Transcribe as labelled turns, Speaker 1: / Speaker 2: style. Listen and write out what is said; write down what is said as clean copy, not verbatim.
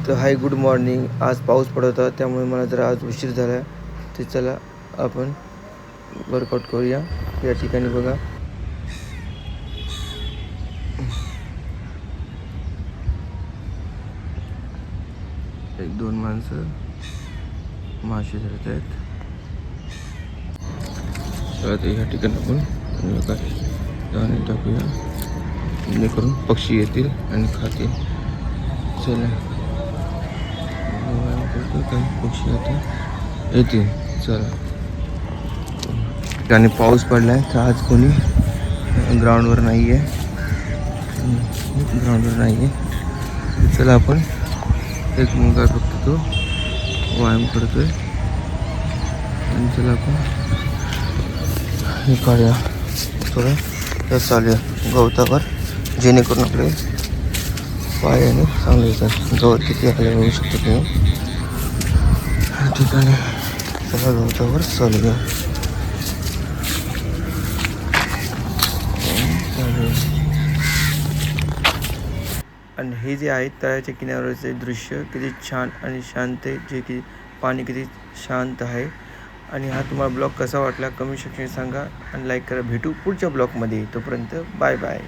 Speaker 1: तर hi good morning. आज पाऊस पडत होता त्यामुळे मला जरा आज उशीर झाला. ते चला आपण वर्कआउट करूया. या ठिकाणी बघा एक दोन माणसं मासे धरत आहेत. तर या ठिकाणी आपण दाणे टाकूया जेणेकरून पक्षी येतील आणि खातील. चला काही पक्षी आता येतील. चला आणि पाऊस पडलाय तर आज कोणी ग्राउंडवर नाही आहे. चला आपण एक मुलगा फक्त तो व्यायाम करतोय आणि चला आपण हे काढूया थोडं तर चालूया गवतावर जेणेकरून आपले पायाने चांगले येतात. गवत किती आपल्याला मिळू शकतो तुम्ही या ठिकाणी. चला गवतावर चालूया. आणि हे जे आहे तळ्याच्या किनाऱ्यावरचे दृश्य किती छान आणि शांत आहे. जे की पाणी किती शांत आहे. आणि हा तुम्हाला ब्लॉग कसा वाटला कमेंट सेक्शनमध्ये सांगा आणि लाईक करा. भेटू पुढच्या ब्लॉगमध्ये. तोपर्यंत बाय बाय.